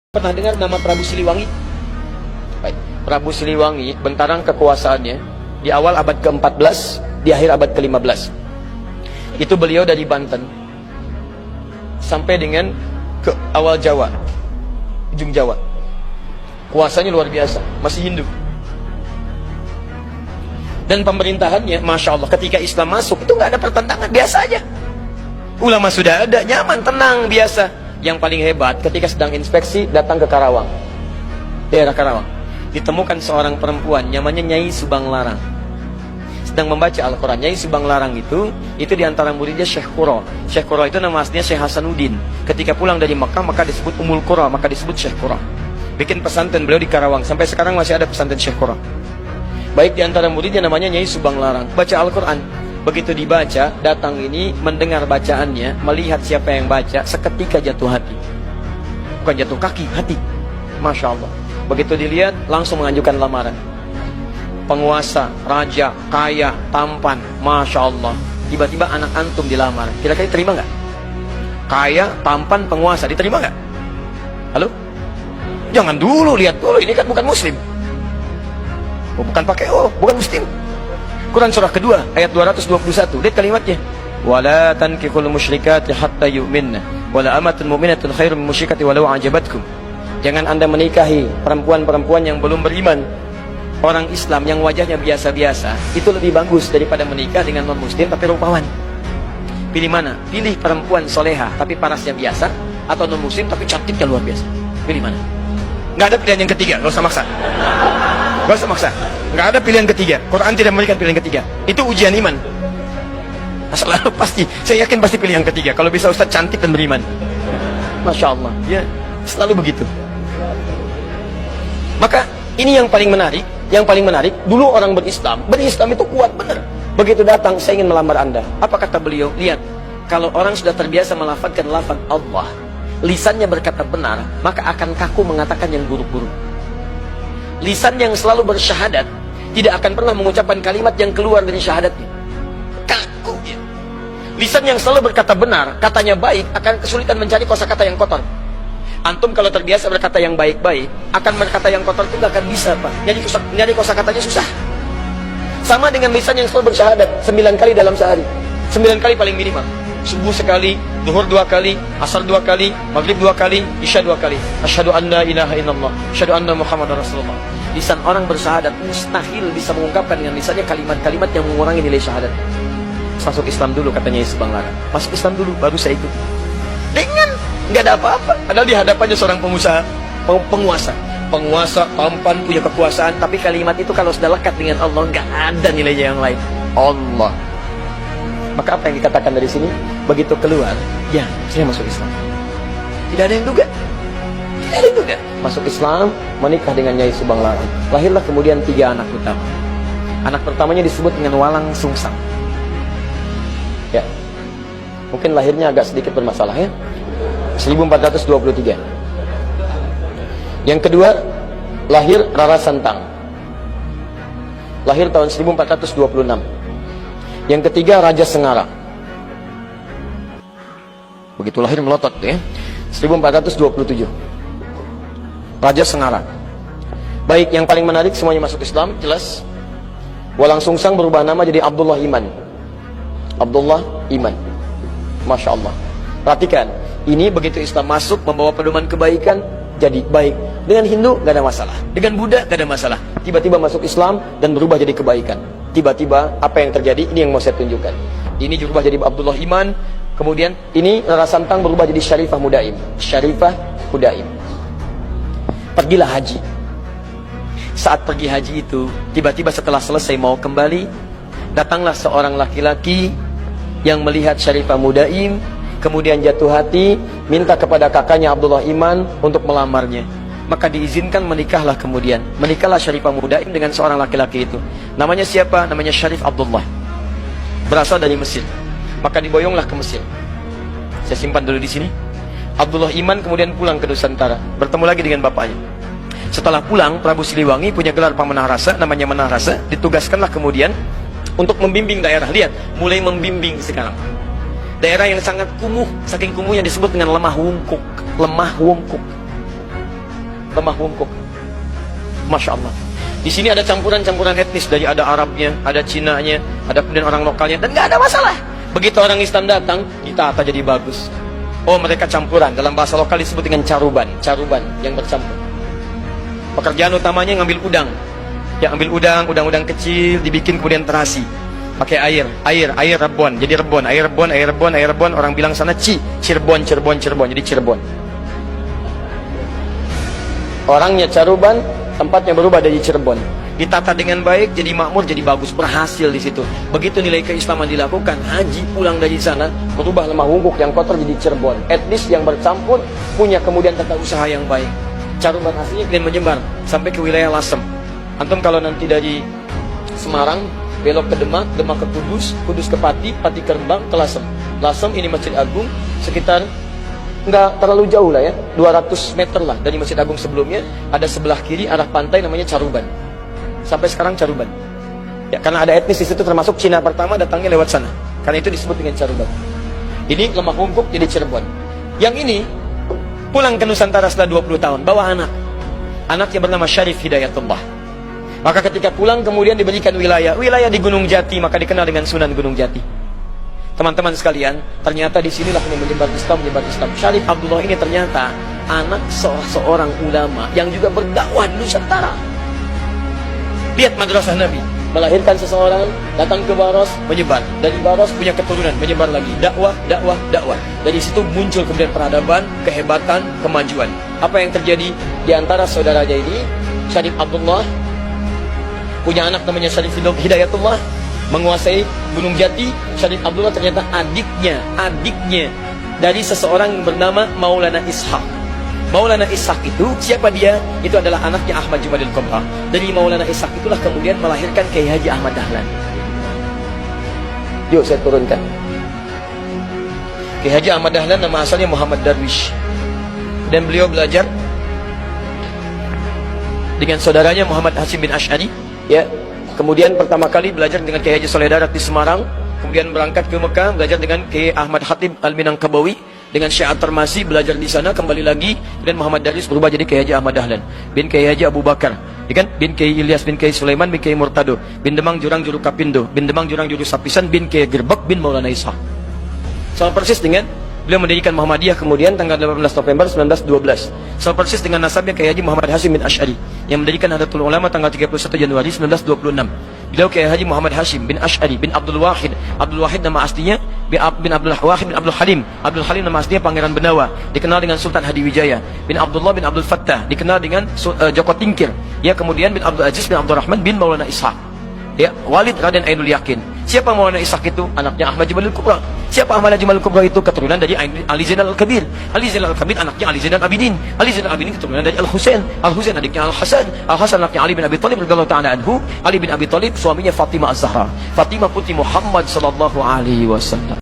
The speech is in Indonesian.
Pernah dengar nama Prabu Siliwangi? Baik. Prabu Siliwangi, bentang kekuasaannya di awal abad ke-14, di akhir abad ke-15. Itu beliau dari Banten sampai dengan ke awal Jawa, ujung Jawa. Kuasanya luar biasa, masih Hindu. Dan pemerintahannya, Masya Allah, ketika Islam masuk, itu nggak ada pertentangan, biasa aja. Ulama sudah ada, nyaman, tenang, biasa. Yang paling hebat, ketika sedang inspeksi, datang ke Karawang, daerah Karawang, ditemukan seorang perempuan, namanya Nyai Subang Larang, sedang membaca Al-Quran. Nyai Subang Larang itu diantara muridnya Syekh Qura. Syekh Qura itu nama aslinya Syekh Hasanuddin. Ketika pulang dari Mekah, maka disebut Ummul Qura, maka disebut Syekh Qura. Bikin pesantren beliau di Karawang, sampai sekarang masih ada pesantren Syekh Qura. Baik, diantara muridnya namanya Nyai Subang Larang, baca Al-Quran. Begitu dibaca, datang ini mendengar bacaannya, melihat siapa yang baca, seketika jatuh hati. Bukan jatuh kaki, hati. Masya Allah. Begitu dilihat, langsung mengajukan lamaran. Penguasa, raja, kaya, tampan, Masya Allah. Tiba-tiba anak antum dilamar. Kira-kira terima nggak? Kaya, tampan, penguasa, diterima nggak? Halo? Jangan dulu, lihat dulu, ini kan bukan muslim. Oh, bukan pakai bukan muslim. Quran surah kedua ayat 221. Lihat kalimatnya. Wala tankihul musyrikati hatta yu'minna wala amatun mu'minatun khairum min musyrikati walau ajabatkum. Jangan Anda menikahi perempuan-perempuan yang belum beriman. Orang Islam yang wajahnya biasa-biasa itu lebih bagus daripada menikah dengan non-muslim tapi rupawan. Pilih mana? Pilih perempuan soleha tapi parasnya biasa, atau non-muslim tapi cantiknya luar biasa. Pilih mana? Nggak ada pilihan yang ketiga, nggak usah maksa. Gak usah maksa, nggak ada pilihan ketiga. Quran tidak memberikan pilihan ketiga. Itu ujian iman. Selalu pasti, saya yakin pasti pilih yang ketiga. Kalau bisa Ustaz cantik dan beriman. Masya Allah, ya selalu begitu. Maka ini yang paling menarik. Yang paling menarik, dulu orang berislam itu kuat benar. Begitu datang, saya ingin melamar Anda. Apa kata beliau? Lihat, kalau orang sudah terbiasa melafadzkan lafaz Allah, lisannya berkata benar, maka akan kaku mengatakan yang buruk-buruk. Lisan yang selalu bersyahadat tidak akan pernah mengucapkan kalimat yang keluar dari syahadatnya. Kaku dia. Lisan yang selalu berkata benar, katanya baik, akan kesulitan mencari kosakata yang kotor. Antum kalau terbiasa berkata yang baik-baik, akan berkata yang kotor itu gak akan bisa, Pak. Nyari kosakatanya susah. Sama dengan lisan yang selalu bersyahadat 9 kali dalam sehari. 9 kali paling minimal. Subuh sekali, zuhur 2 kali, asar 2 kali, maghrib 2 kali, isya 2 kali. Asyhadu an la ilaha illallah, asyhadu anna Muhammadar Rasulullah. Lisan orang bersyahadat mustahil bisa mengungkapkan dengan lisannya kalimat-kalimat yang mengurangi nilai syahadat. Masuk Islam dulu katanya Subang Larang. Masuk Islam dulu baru saya ikut. Dengan nggak ada apa-apa. Padahal di hadapannya seorang pengusaha, penguasa tampan, punya kekuasaan, tapi kalimat itu kalau sudah lekat dengan Allah nggak ada nilainya yang lain. Allah. Maka apa yang dikatakan dari sini? Begitu keluar, ya saya masuk Islam. Tidak ada yang duga. Tidak ada yang duga. Masuk Islam, menikah dengan Nyai Subang Larang. Lahirlah kemudian 3 anak utama. Anak pertamanya disebut dengan Walang Sungsang. Ya, mungkin lahirnya agak sedikit bermasalah ya. 1423. Yang kedua, lahir Rara Santang. Lahir tahun 1426. Yang ketiga Raja Sengara. Begitu lahir melotot ya. 1427. Raja Sengara. Baik, yang paling menarik semuanya masuk Islam, jelas. Walang Sungsang berubah nama jadi Abdullah Iman. Abdullah Iman. Masya Allah. Perhatikan, ini begitu Islam masuk membawa pedoman kebaikan, jadi baik. Dengan Hindu gak ada masalah, dengan Buddha gak ada masalah. Tiba-tiba masuk Islam dan berubah jadi kebaikan. Tiba-tiba apa yang terjadi? Ini yang mau saya tunjukkan. Ini berubah jadi Abdullah Iman. Kemudian ini Rara Santang berubah jadi Syarifah Mudaim. Syarifah Mudaim. Pergilah haji. Saat pergi haji itu, tiba-tiba setelah selesai mau kembali, datanglah seorang laki-laki yang melihat Syarifah Mudaim, kemudian jatuh hati, minta kepada kakaknya Abdullah Iman untuk melamarnya. Maka diizinkan, menikahlah kemudian. Menikahlah Syarifah Mudaim dengan seorang laki-laki itu. Namanya siapa? Namanya Syarif Abdullah. Berasal dari Mesir. Maka diboyonglah ke Mesir. Saya simpan dulu di sini. Abdullah Iman kemudian pulang ke Nusantara, bertemu lagi dengan bapaknya. Setelah pulang, Prabu Siliwangi punya gelar Pamanah Rasa, namanya Manah Rasa. Ditugaskanlah kemudian untuk membimbing daerah. Lihat, mulai membimbing sekarang. Daerah yang sangat kumuh, saking kumuhnya disebut dengan lemah wungkuk. Lemah wungkuk. lemah bungkuk. Masya Allah. Di sini ada campuran-campuran etnis, dari ada Arabnya, ada Cinanya, ada kemudian orang lokalnya, dan nggak ada masalah. Begitu orang Islam datang, ditata jadi bagus. Oh, mereka campuran, dalam bahasa lokal disebut dengan caruban yang bercampur. Pekerjaan utamanya ngambil udang. Ya, ambil udang kecil, dibikin kemudian terasi. Pakai air rebon, jadi rebon, air rebon, orang bilang sana Cirebon, jadi Cirebon. Orangnya caruban, tempatnya berubah dari Cirebon. Ditata dengan baik, jadi makmur, jadi bagus, berhasil di situ. Begitu nilai keislaman dilakukan, haji pulang dari sana, berubah lemah bungkuk yang kotor jadi Cirebon. Etnis yang bercampur, punya kemudian tata usaha yang baik. Caruban aslinya kemudian menyebar sampai ke wilayah Lasem. Antum kalau nanti dari Semarang belok ke Demak, Demak ke Kudus, Kudus ke Pati, Pati ke Rembang, ke Lasem. Lasem ini Masjid Agung, sekitar nggak terlalu jauh lah ya, 200 meter lah dari Masjid Agung sebelumnya. Ada sebelah kiri arah pantai namanya Caruban. Sampai sekarang Caruban. Ya, karena ada etnis di situ, termasuk Cina pertama datangnya lewat sana. Karena itu disebut dengan Caruban. Ini lemah bungkuk jadi Cirebon. Yang ini pulang ke Nusantara setelah 20 tahun, bawa anak. Anaknya bernama Syarif Hidayatullah. Maka ketika pulang kemudian diberikan wilayah di Gunung Jati, maka dikenal dengan Sunan Gunung Jati. Teman-teman sekalian, ternyata disinilah yang menyebar Islam. Syarif Abdullah ini ternyata anak seorang ulama yang juga berdakwah di Nusantara. Lihat madrasah Nabi, melahirkan seseorang, datang ke Baros, menyebar. Dari Baros punya keturunan, menyebar lagi. Dakwah. Dari situ muncul kemudian peradaban, kehebatan, kemajuan. Apa yang terjadi di antara saudaranya ini? Syarif Abdullah punya anak namanya Syarif Hidayatullah, menguasai Gunung Jati. Syarif Abdullah ternyata adiknya dari seseorang yang bernama Maulana Ishaq. Maulana Ishaq itu, siapa dia? Itu adalah anaknya Ahmad Jumadil Kubra. Dari Maulana Ishaq itulah kemudian melahirkan Kiai Haji Ahmad Dahlan. Yuk saya turunkan. Kiai Haji Ahmad Dahlan nama asalnya Muhammad Darwish. Dan beliau belajar dengan saudaranya Muhammad Hashim bin Ash'ari. Ya, kemudian pertama kali belajar dengan Kiai Haji Soleh Darat di Semarang, kemudian berangkat ke Mekah, belajar dengan Kiai Ahmad Khatib Al-Minangkabawi, dengan Syekh At-Tarmasi belajar di sana, kembali lagi, dan Muhammad Darwis berubah jadi Kiai Haji Ahmad Dahlan, bin Kiai Haji Abu Bakar, bin Kiai Ilyas, bin Kiai Sulaiman, bin Kiai Murtado, bin Demang Jurang Juru Kapindo, bin Demang Jurang Juru Sapisan, bin Kiai Gerbek, bin Maulana Ishaq. Sama persis dengan beliau mendirikan Muhammadiyah kemudian tanggal 18 November 1912. Sama persis dengan nasabnya Kiai Haji Muhammad Hashim bin Ash'ari yang mendirikan Nahdlatul Ulama tanggal 31 Januari 1926. Beliau Kiai Haji Muhammad Hashim bin Ash'ari bin Abdul Wahid. Abdul Wahid nama aslinya bin Abdul Wahid bin Abdul Halim. Abdul Halim nama aslinya Pangeran Benawa, dikenal dengan Sultan Hadiwijaya. Bin Abdullah bin Abdul Fattah, dikenal dengan Joko Tingkir. Ya, kemudian bin Abdul Aziz bin Abdul Rahman bin Maulana Ishaq. Ya, Walid Raden Ainul Yakin. Siapa Maulana Ishaq itu? Anaknya Ahmad Jumadil Kubra. Siapa Ahmad Jumadil Kubra itu? Keturunan dari Ali Zainal Al-Kabir. Ali Zainal Al-Kabir anaknya Ali Zainal Abidin. Ali Zainal Abidin keturunan dari Al-Husain. Al-Husain adiknya Al-Hasan. Al-Hasan anaknya Ali bin Abi Thalib radhiyallahu ta'ala anhu. Ali bin Abi Thalib suaminya Fatimah Az-Zahra. Fatimah putri Muhammad sallallahu alaihi wasallam.